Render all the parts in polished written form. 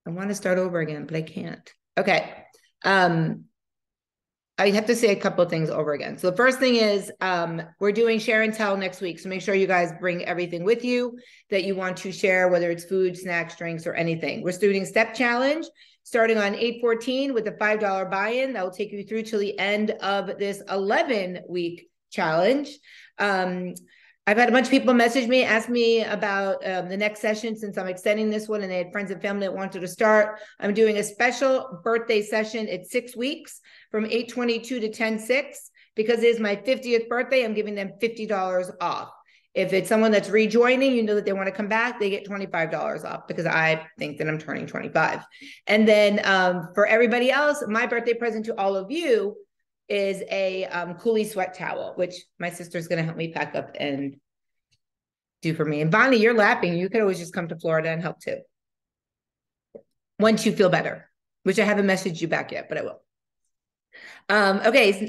I want to start over again, but I can't. Okay. I have to say a couple of things over again. So the first thing is we're doing share and tell next week. So make sure you guys bring everything with you that you want to share, whether it's food, snacks, drinks, or anything. We're doing step challenge starting on 8/14 with a $5 buy-in. That will take you through till the end of this 11-week challenge. I've had a bunch of people message me, ask me about the next session since I'm extending this one, and they had friends and family that wanted to start. I'm doing a special birthday session at 6 weeks from 8/22 to 10/6 because it is my 50th birthday. I'm giving them $50 off. If it's someone that's rejoining, you know that they want to come back, they get $25 off because I think that I'm turning 25. And then for everybody else, my birthday present to all of you is a coolie sweat towel, which my sister's going to help me pack up and do for me. And Bonnie, you're laughing. You could always just come to Florida and help too. Once you feel better, which I haven't messaged you back yet, but I will. Okay.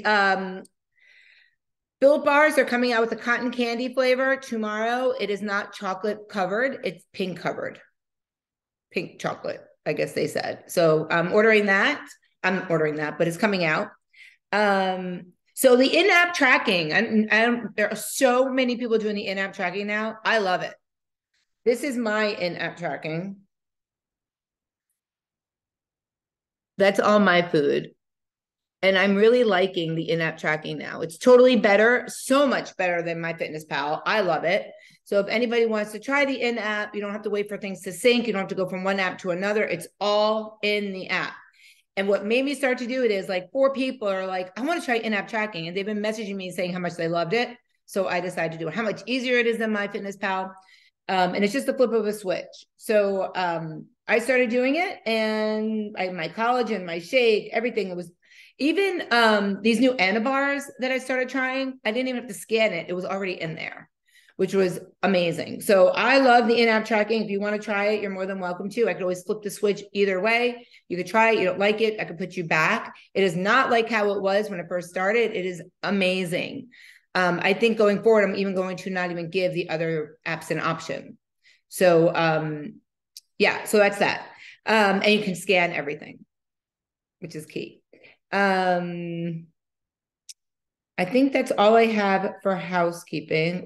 Built bars are coming out with a cotton candy flavor tomorrow. It is not chocolate covered. It's pink covered. Pink chocolate, I guess they said. So I'm ordering that. I'm ordering that, but it's coming out. So the in-app tracking, and there are so many people doing the in-app tracking now. I love it. This is my in-app tracking. That's all my food. And I'm really liking the in-app tracking now. It's totally better, so much better than MyFitnessPal. I love it. So if anybody wants to try the in-app, you don't have to wait for things to sync. You don't have to go from one app to another. It's all in the app. And what made me start to do it is like 4 people are like, I want to try in-app tracking. And they've been messaging me saying how much they loved it. So I decided to do it. How much easier it is than MyFitnessPal. And it's just the flip of a switch. So I started doing it, and my collagen, my shake, everything. It was even these new Anabars that I started trying. I didn't even have to scan it. It was already in there, which was amazing. So I love the in-app tracking. If you want to try it, you're more than welcome to. I could always flip the switch either way. You could try it. You don't like it, I could put you back. It is not like how it was when it first started. It is amazing. I think going forward, I'm even going to not even give the other apps an option. So yeah, so that's that. And you can scan everything, which is key. I think that's all I have for housekeeping.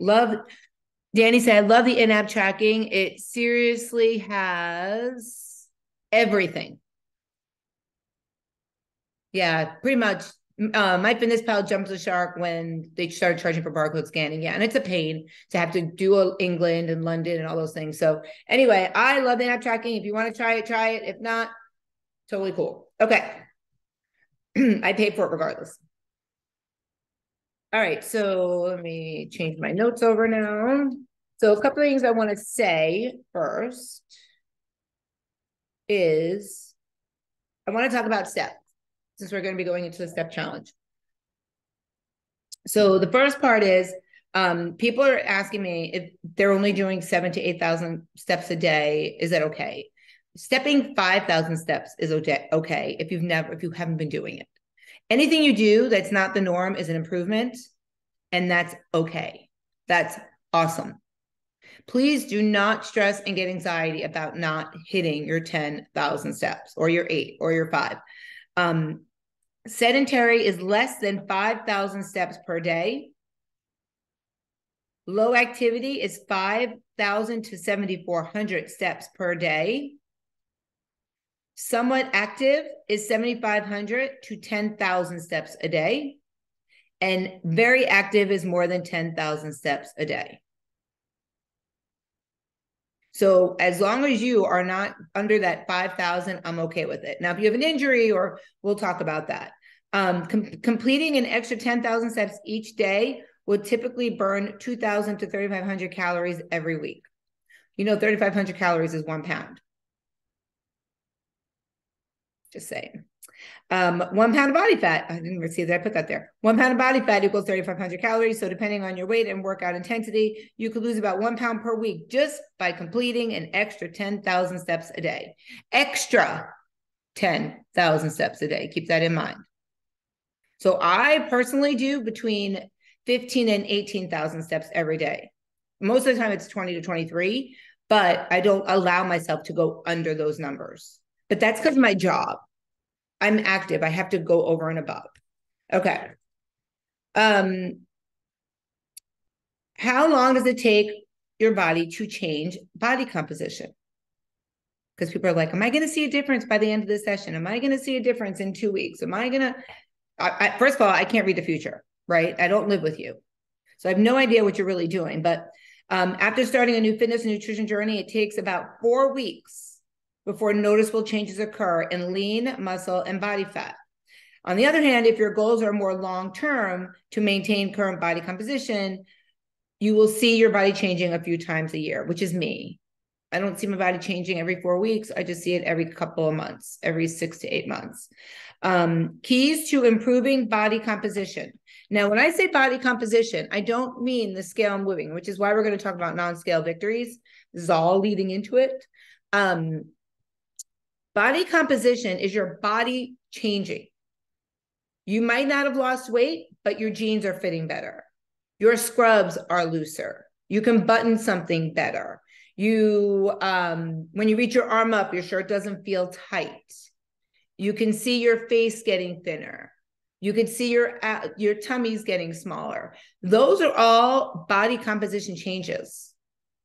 Danny said, I love the in-app tracking. It seriously has everything. Yeah, pretty much. MyFitnessPal jumped the shark when they started charging for barcode scanning. Yeah, and it's a pain to have to do England and London and all those things. So anyway, I love the in-app tracking. If you want to try it, try it. If not, totally cool. Okay. I paid for it regardless. All right, so let me change my notes over now. So a couple of things I want to say first is I want to talk about steps, since we're going to be going into the step challenge. So the first part is people are asking me if they're only doing 7,000 to 8,000 steps a day. Is that okay? Stepping 5,000 steps is okay if you haven't been doing it. Anything you do that's not the norm is an improvement, and that's okay. That's awesome. Please do not stress and get anxiety about not hitting your 10,000 steps or your 8 or your 5. Sedentary is less than 5,000 steps per day. Low activity is 5,000 to 7,400 steps per day. Somewhat active is 7,500 to 10,000 steps a day. And very active is more than 10,000 steps a day. So as long as you are not under that 5,000, I'm okay with it. Now, if you have an injury, or we'll talk about that. Completing an extra 10,000 steps each day would typically burn 2,000 to 3,500 calories every week. You know, 3,500 calories is 1 pound. Just saying. 1 pound of body fat. I didn't see that I put that there. 1 pound of body fat equals 3,500 calories. So depending on your weight and workout intensity, you could lose about 1 pound per week just by completing an extra 10,000 steps a day. Extra 10,000 steps a day. Keep that in mind. So I personally do between 15 and 18,000 steps every day. Most of the time it's 20 to 23, but I don't allow myself to go under those numbers. but that's because of my job. I'm active. I have to go over and above. Okay. How long does it take your body to change body composition? Because people are like, am I going to see a difference by the end of the session? Am I going to see a difference in 2 weeks? Am I going to, first of all, I can't read the future, right? I don't live with you. So I have no idea what you're really doing. But after starting a new fitness and nutrition journey, it takes about 4 weeks before noticeable changes occur in lean, muscle, and body fat. On the other hand, if your goals are more long-term to maintain current body composition, you will see your body changing a few times a year, which is me. I don't see my body changing every 4 weeks. I just see it every couple of months, every 6 to 8 months. Keys to improving body composition. Now, when I say body composition, I don't mean the scale I'm moving, which is why we're going to talk about non-scale victories. This is all leading into it. Body composition is your body changing. You might not have lost weight, but your jeans are fitting better. Your scrubs are looser. You can button something better. When you reach your arm up, your shirt doesn't feel tight. You can see your face getting thinner. You can see your tummy's getting smaller. Those are all body composition changes.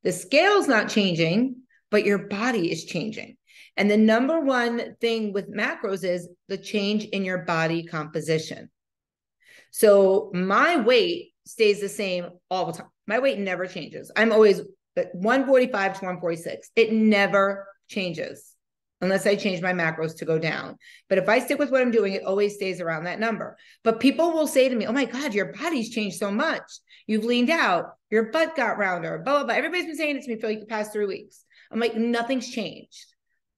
The scale's not changing, but your body is changing. And the number one thing with macros is the change in your body composition. So my weight stays the same all the time. My weight never changes. I'm always 145 to 146. It never changes unless I change my macros to go down. But if I stick with what I'm doing, it always stays around that number. But people will say to me, oh my God, your body's changed so much. You've leaned out. Your butt got rounder, blah, blah, blah. Everybody's been saying it to me for like the past 3 weeks. I'm like, nothing's changed.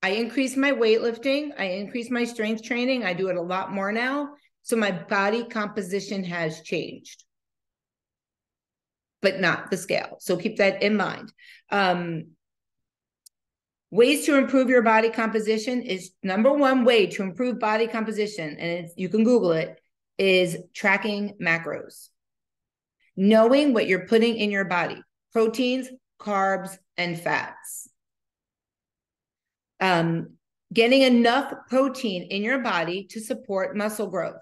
I increased my weightlifting. I increased my strength training. I do it a lot more now. So my body composition has changed, but not the scale. So keep that in mind. Ways to improve your body composition is number one way to improve body composition, and you can Google it, is tracking macros. Knowing what you're putting in your body, proteins, carbs, and fats. Getting enough protein in your body to support muscle growth.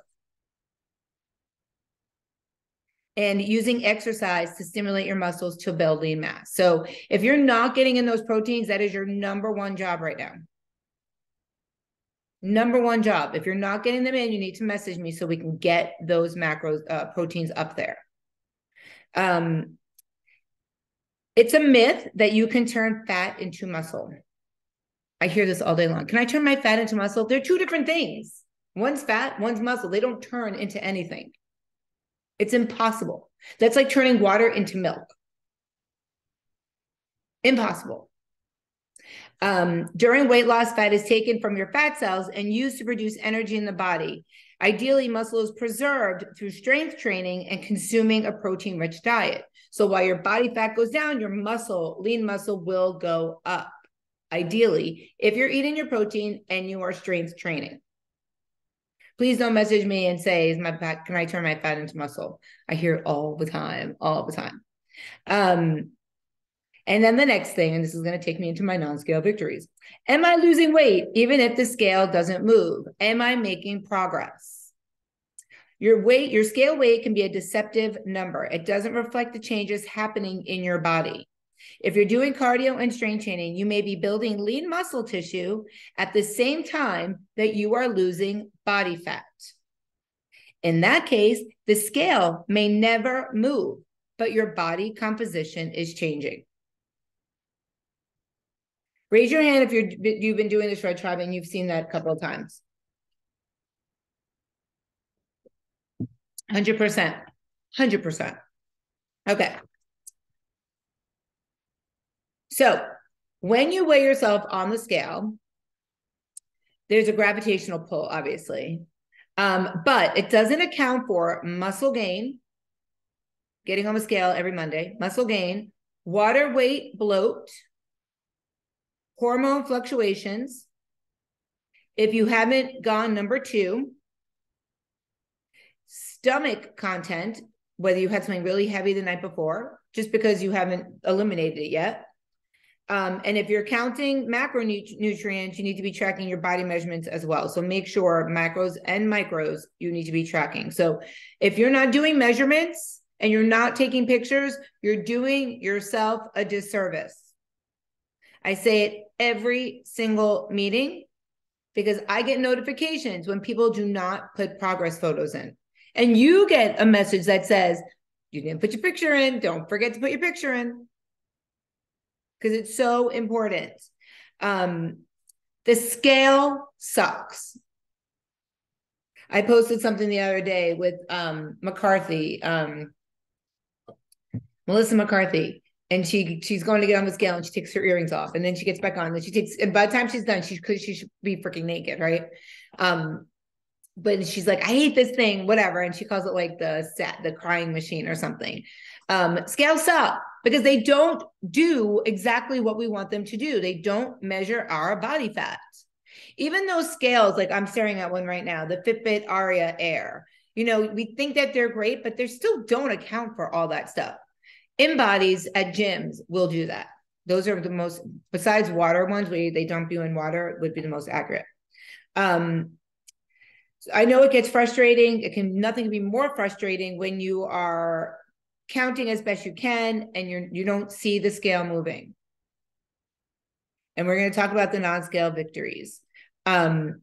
And using exercise to stimulate your muscles to build lean mass. So if you're not getting in those proteins, that is your number one job right now. Number one job. If you're not getting them in, you need to message me so we can get those macros, proteins up there. It's a myth that you can turn fat into muscle. I hear this all day long. Can I turn my fat into muscle? They're two different things. One's fat, one's muscle. They don't turn into anything. It's impossible. That's like turning water into milk. Impossible. During weight loss, fat is taken from your fat cells and used to produce energy in the body. Ideally, muscle is preserved through strength training and consuming a protein-rich diet. So while your body fat goes down, your lean muscle will go up. Ideally, if you're eating your protein and you are strength training. Please don't message me and say, can I turn my fat into muscle? I hear it all the time. And then the next thing, and this is going to take me into my non-scale victories. Am I losing weight even if the scale doesn't move? Am I making progress? Your scale weight can be a deceptive number. It doesn't reflect the changes happening in your body. If you're doing cardio and strength training, you may be building lean muscle tissue at the same time that you are losing body fat. In that case, the scale may never move, but your body composition is changing. Raise your hand if you've been doing the shred tribe and you've seen that a couple of times. 100%. 100%. Okay. So when you weigh yourself on the scale, there's a gravitational pull, obviously, but it doesn't account for muscle gain, getting on the scale every Monday, muscle gain, water weight bloat, hormone fluctuations. If you haven't gone number 2, stomach content, whether you had something really heavy the night before, just because you haven't eliminated it yet. And if you're counting macronutrients, you need to be tracking your body measurements as well. So make sure macros and micros you need to be tracking. So if you're not doing measurements and you're not taking pictures, you're doing yourself a disservice. I say it every single meeting because I get notifications when people do not put progress photos in. And you get a message that says, you didn't put your picture in. Don't forget to put your picture in. Because it's so important. The scale sucks. I posted something the other day with McCarthy, Melissa McCarthy, and she's going to get on the scale and she takes her earrings off, and then she gets back on. And and by the time she's done, she should be freaking naked, right? But she's like, I hate this thing, whatever, and she calls it like the crying machine or something. Scales suck because they don't do exactly what we want them to do. They don't measure our body fat. Even those scales, like I'm staring at one right now, the Fitbit Aria Air, we think that they're great, but they still don't account for all that stuff. InBodies at gyms will do that. Those are the most, besides water ones where they dump you in water, would be the most accurate. I know it gets frustrating. Nothing can be more frustrating when you are counting as best you can and you don't see the scale moving. And we're going to talk about the non-scale victories. Also,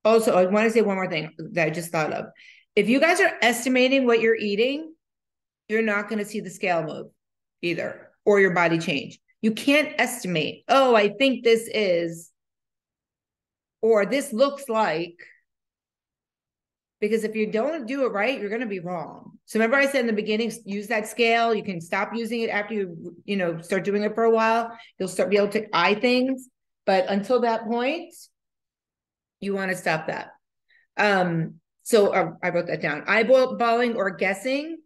I want to say one more thing that I just thought of. If you guys are estimating what you're eating, you're not going to see the scale move either, or your body change. You can't estimate, oh, I think this is, or this looks like, because if you don't do it right, you're going to be wrong. So remember I said in the beginning, use that scale. You can stop using it after you start doing it for a while. You'll start be able to eye things. But until that point, you want to stop that. So I wrote that down. Eyeballing or guessing,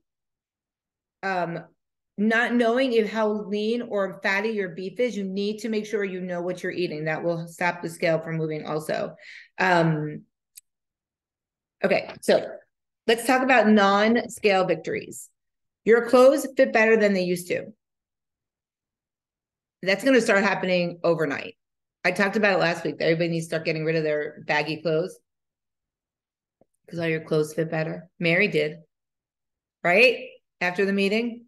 not knowing how lean or fatty your beef is, you need to make sure you know what you're eating. That will stop the scale from moving also. Okay, so let's talk about non-scale victories. Your clothes fit better than they used to. That's going to start happening overnight. I talked about it last week. Everybody needs to start getting rid of their baggy clothes because all your clothes fit better. Mary did, right? After the meeting.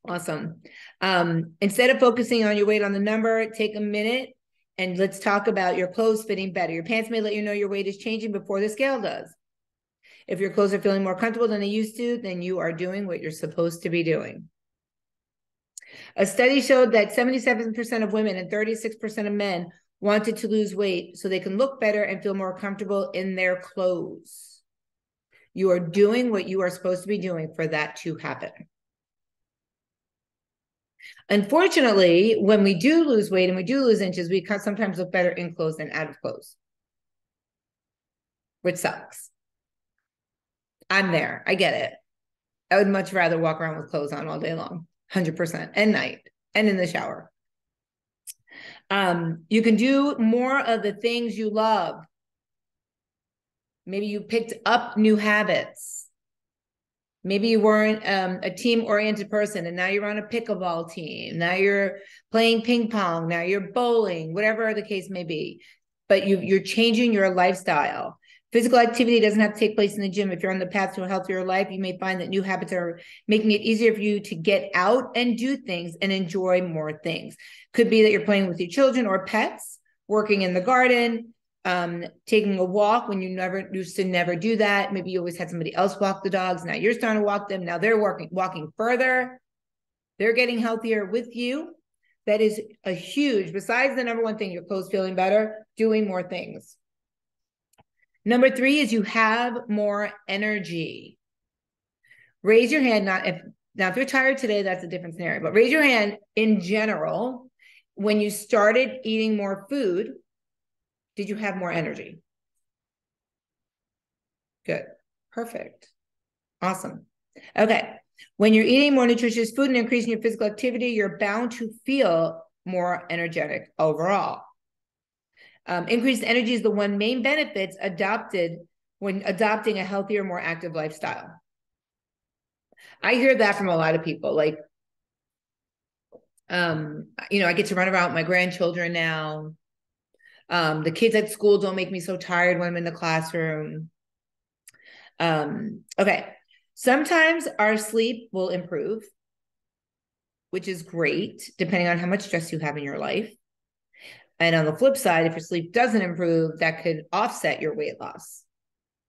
Awesome. Instead of focusing on your weight on the number, take a minute and let's talk about your clothes fitting better. Your pants may let you know your weight is changing before the scale does. If your clothes are feeling more comfortable than they used to, then you are doing what you're supposed to be doing. A study showed that 77% of women and 36% of men wanted to lose weight so they can look better and feel more comfortable in their clothes. You are doing what you are supposed to be doing for that to happen. Unfortunately, when we do lose weight and we do lose inches, we sometimes look better in clothes than out of clothes, which sucks. I'm there. I get it. I would much rather walk around with clothes on all day long, 100%, and night, and in the shower. You can do more of the things you love. Maybe you picked up new habits. Maybe you weren't a team-oriented person, and now you're on a pickleball team. Now you're playing ping pong. Now you're bowling, whatever the case may be. But you're changing your lifestyle. Physical activity doesn't have to take place in the gym. If you're on the path to a healthier life, you may find that new habits are making it easier for you to get out and do things and enjoy more things. Could be that you're playing with your children or pets, working in the garden, taking a walk when you used to never do that. Maybe you always had somebody else walk the dogs. Now you're starting to walk them. Now they're walking further. They're getting healthier with you. That is a huge, besides the number one thing, your clothes feeling better, doing more things. Number 3 is you have more energy. Raise your hand. If you're tired today, that's a different scenario, but raise your hand in general. When you started eating more food, did you have more energy? Good. Perfect. Awesome. Okay. When you're eating more nutritious food and increasing your physical activity, you're bound to feel more energetic overall. Increased energy is the one main benefits adopted when adopting a healthier, more active lifestyle. I hear that from a lot of people. Like, I get to run around with my grandchildren now. The kids at school don't make me so tired when I'm in the classroom. Okay. Sometimes our sleep will improve, which is great, depending on how much stress you have in your life. And on the flip side, if your sleep doesn't improve, that could offset your weight loss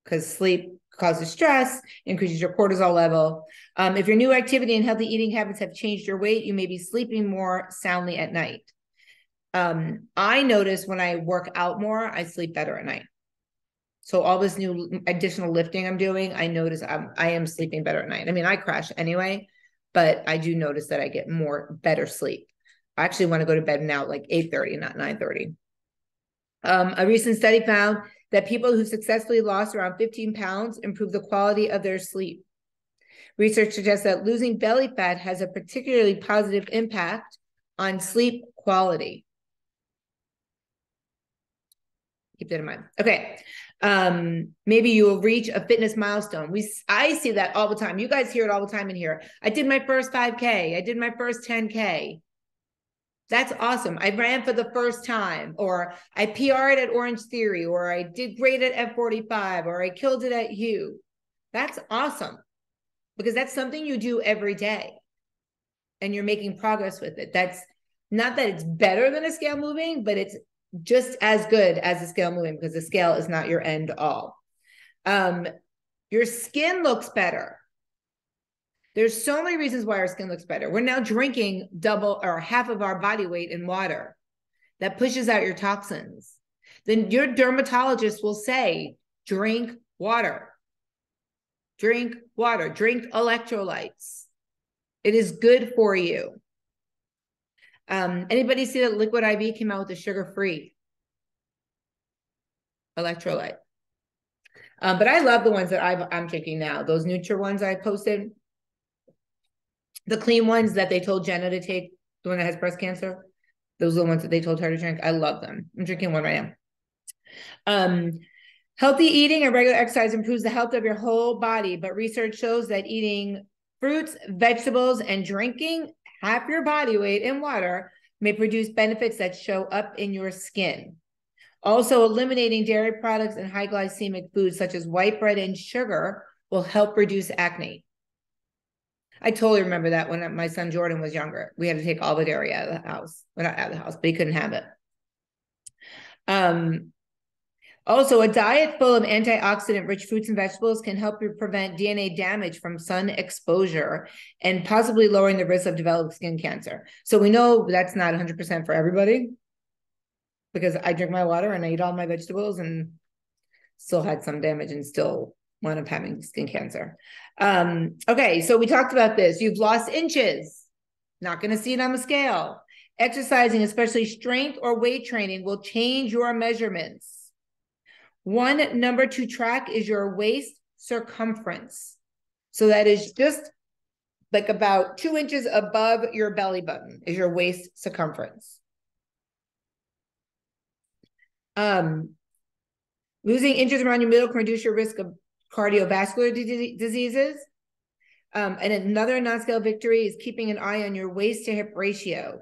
because sleep causes stress, increases your cortisol level. If your new activity and healthy eating habits have changed your weight, you may be sleeping more soundly at night. I notice when I work out more, I sleep better at night. So all this new additional lifting I'm doing, I notice I am sleeping better at night. I mean, I crash anyway, but I do notice that I get better sleep. I actually want to go to bed now like 8:30, not 9:30. A recent study found that people who successfully lost around 15 pounds improved the quality of their sleep. Research suggests that losing belly fat has a particularly positive impact on sleep quality. Keep that in mind. Okay. Maybe you will reach a fitness milestone. I see that all the time. You guys hear it all the time in here. I did my first 5K. I did my first 10K. That's awesome. I ran for the first time, or I PR'd at Orange Theory, or I did great at F45, or I killed it at Hugh. That's awesome because that's something you do every day and you're making progress with it. That's not that it's better than a scale moving, but it's just as good as a scale moving because the scale is not your end all. Your skin looks better. There's so many reasons why our skin looks better. We're now drinking double or half of our body weight in water. That pushes out your toxins. Then your dermatologist will say, drink water. Drink water. Drink electrolytes. It is good for you. Anybody see that Liquid IV came out with a sugar-free electrolyte? But I love the ones that I'm drinking now. Those Nutra ones I posted. The clean ones that they told Jenna to take, the one that has breast cancer. Those are the ones that they told her to drink. I love them. I'm drinking one right now. Healthy eating and regular exercise improves the health of your whole body, but research shows that eating fruits, vegetables, and drinking half your body weight in water may produce benefits that show up in your skin. Also, eliminating dairy products and high glycemic foods such as white bread and sugar will help reduce acne. I totally remember that when my son Jordan was younger. We had to take all the dairy out of the house. Well, not out of the house, but he couldn't have it. Also, a diet full of antioxidant-rich fruits and vegetables can help you prevent DNA damage from sun exposure and possibly lowering the risk of developing skin cancer. So we know that's not 100% for everybody because I drink my water and I eat all my vegetables and still had some damage and still wound up having skin cancer. Okay, so we talked about this. You've lost inches. Not going to see it on the scale. Exercising, especially strength or weight training, will change your measurements. One number to track is your waist circumference. So that is just like about 2 inches above your belly button is your waist circumference. Losing inches around your middle can reduce your risk of cardiovascular diseases. And another non-scale victory is keeping an eye on your waist to hip ratio.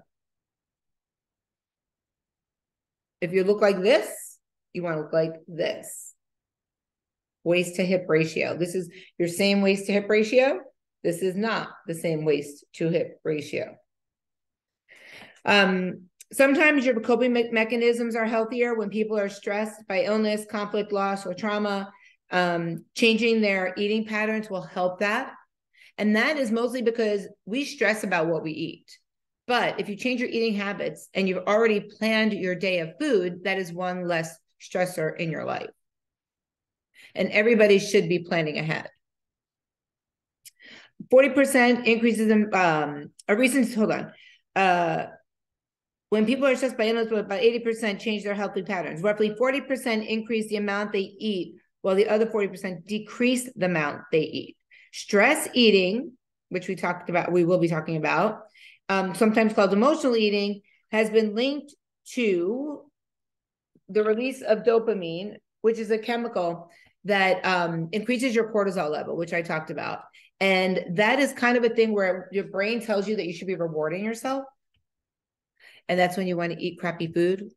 If you look like this, you want to look like this. Waist to hip ratio. This is your same waist to hip ratio. This is not the same waist to hip ratio. Sometimes your coping mechanisms are healthier when people are stressed by illness, conflict, loss, or trauma. Changing their eating patterns will help that. And that is mostly because we stress about what we eat. But if you change your eating habits and you've already planned your day of food, that is one less stressor in your life. And everybody should be planning ahead. 40% increases in when people are stressed by illness, about 80% change their healthy patterns. Roughly 40% increase the amount they eat, while the other 40% decrease the amount they eat. Stress eating, which we will be talking about, sometimes called emotional eating, has been linked to the release of dopamine, which is a chemical that increases your cortisol level, which I talked about. And that is kind of a thing where your brain tells you that you should be rewarding yourself. And that's when you want to eat crappy food,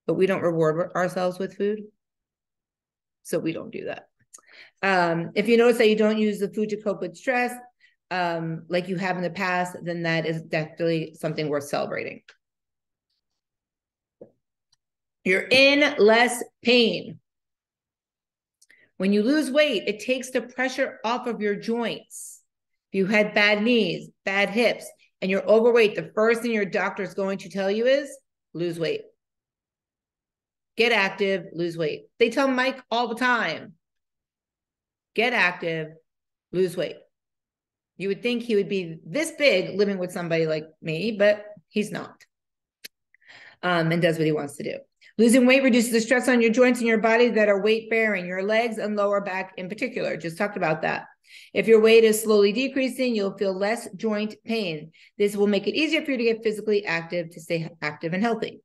but we don't reward ourselves with food. So we don't do that. If you notice that you don't use the food to cope with stress, like you have in the past, then that is definitely something worth celebrating. You're in less pain. When you lose weight, it takes the pressure off of your joints. If you had bad knees, bad hips, and you're overweight, the first thing your doctor is going to tell you is lose weight. Get active, lose weight. They tell Mike all the time, get active, lose weight. You would think he would be this big living with somebody like me, but he's not. And does what he wants to do. Losing weight reduces the stress on your joints and your body that are weight bearing, your legs and lower back in particular. Just talked about that. If your weight is slowly decreasing, you'll feel less joint pain. This will make it easier for you to get physically active, to stay active and healthy.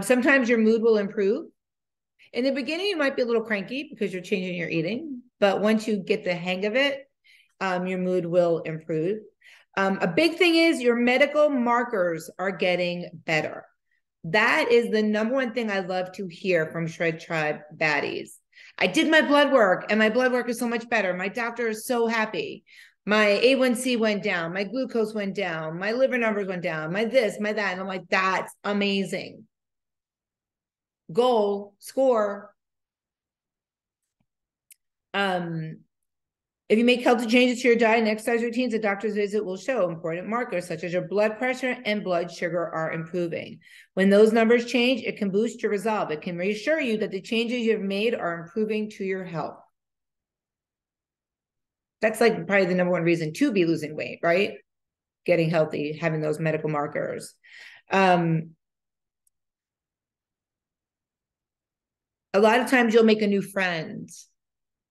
Sometimes your mood will improve. In the beginning, you might be a little cranky because you're changing your eating, but once you get the hang of it, your mood will improve. A big thing is your medical markers are getting better. That is the number one thing I love to hear from Shred Tribe baddies. I did my blood work and my blood work is so much better. My doctor is so happy. My A1C went down. My glucose went down. My liver numbers went down. My this, my that. And I'm like, that's amazing. Goal, score. If you make healthy changes to your diet and exercise routines, a doctor's visit will show important markers such as your blood pressure and blood sugar are improving. When those numbers change, it can boost your resolve. It can reassure you that the changes you've made are improving to your health. That's like probably the number one reason to be losing weight, right? Getting healthy, having those medical markers. A lot of times you'll make a new friend,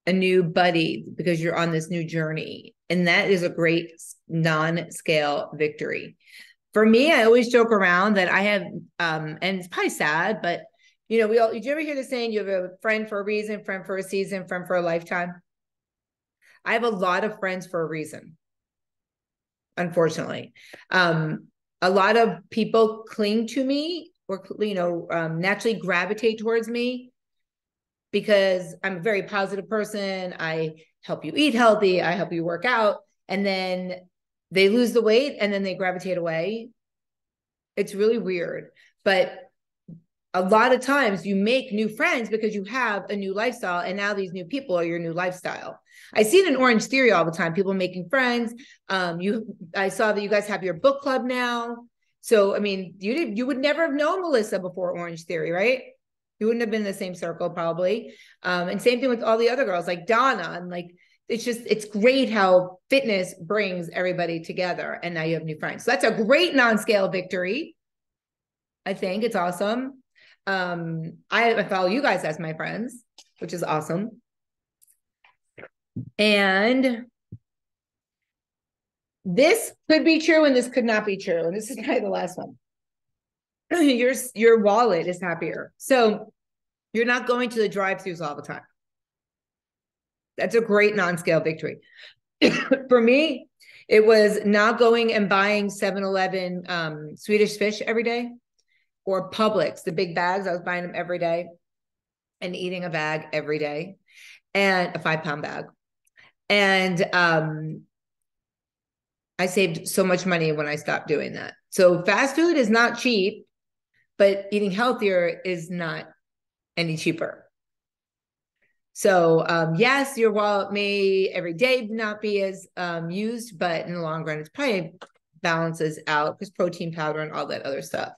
a new buddy, because you're on this new journey. And that is a great non-scale victory. For me, I always joke around that I have, and it's probably sad, but you know, did you ever hear the saying, you have a friend for a reason, friend for a season, friend for a lifetime? I have a lot of friends for a reason, unfortunately. A lot of people cling to me or, naturally gravitate towards me because I'm a very positive person. I help you eat healthy. I help you work out. And then they lose the weight and then they gravitate away. It's really weird. But a lot of times you make new friends because you have a new lifestyle. And now these new people are your new lifestyle. I see it in Orange Theory all the time, people making friends. I saw that you guys have your book club now. So, I mean, you would never have known Melissa before Orange Theory, right? You wouldn't have been in the same circle probably. And same thing with all the other girls like Donna. And like, it's great how fitness brings everybody together. And now you have new friends. So that's a great non-scale victory. I think it's awesome. I follow you guys as my friends, which is awesome. And this could be true and this could not be true. And this is probably the last one. Your wallet is happier. So you're not going to the drive-thrus all the time. That's a great non-scale victory. For me, it was not going and buying 7-Eleven Swedish fish every day or Publix, the big bags. I was buying them every day and eating a bag every day and a 5-pound bag. And I saved so much money when I stopped doing that. So fast food is not cheap, but eating healthier is not any cheaper. So yes, your wallet may every day not be as used, but in the long run, it's probably balances out because protein powder and all that other stuff.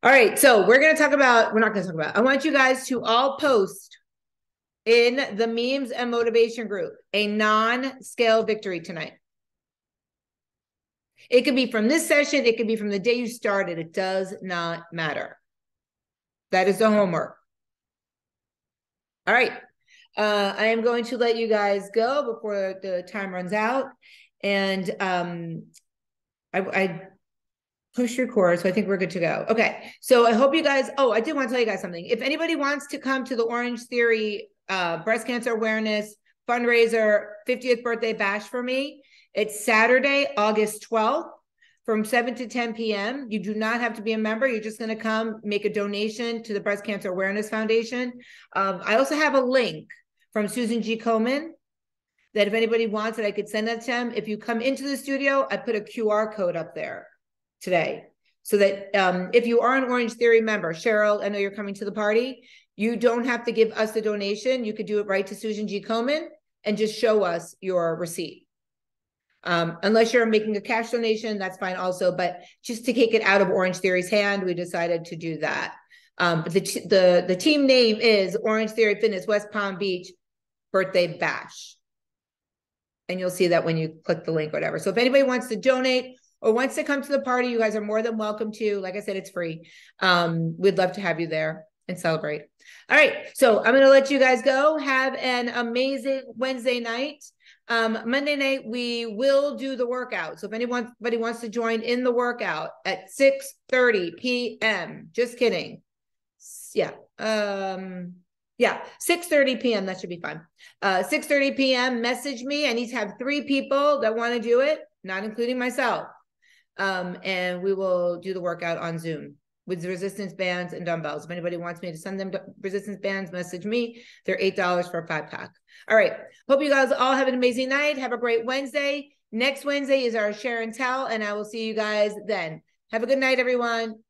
All right, so we're not going to talk about, I want you guys to all post in the memes and motivation group a non-scale victory tonight. It could be from this session. It could be from the day you started. It does not matter. That is the homework. All right. I am going to let you guys go before the time runs out. And I pushed record, so I think we're good to go. Okay. So I hope you guys, I did want to tell you guys something. If anybody wants to come to the Orange Theory breast cancer awareness fundraiser 50th birthday bash for me, it's Saturday, August 12th. from 7 to 10 p.m. You do not have to be a member. You're just going to come make a donation to the Breast Cancer Awareness Foundation. I also have a link from Susan G. Komen that if anybody wants it, I could send that to them. If you come into the studio, I put a QR code up there today. So that if you are an Orange Theory member, Cheryl, I know you're coming to the party, you don't have to give us the donation. You could do it right to Susan G. Komen and just show us your receipt. Unless you're making a cash donation, that's fine also. But just to take it out of Orange Theory's hand, we decided to do that. But the team name is Orange Theory Fitness West Palm Beach Birthday Bash. And you'll see that when you click the link or whatever. So if anybody wants to donate or wants to come to the party, you guys are more than welcome to. Like I said, it's free. We'd love to have you there and celebrate. All right. So I'm going to let you guys go. Have an amazing Wednesday night. Monday night, we will do the workout. So if anybody wants to join in the workout at 6:30 p.m., just kidding. Yeah. 6:30 p.m. That should be fine. 6:30 p.m. Message me. I need to have 3 people that want to do it, not including myself. And we will do the workout on Zoom with resistance bands and dumbbells. If anybody wants me to send them resistance bands, message me. They're $8 for a 5-pack. All right. Hope you guys all have an amazing night. Have a great Wednesday. Next Wednesday is our share and tell, and I will see you guys then. Have a good night, everyone.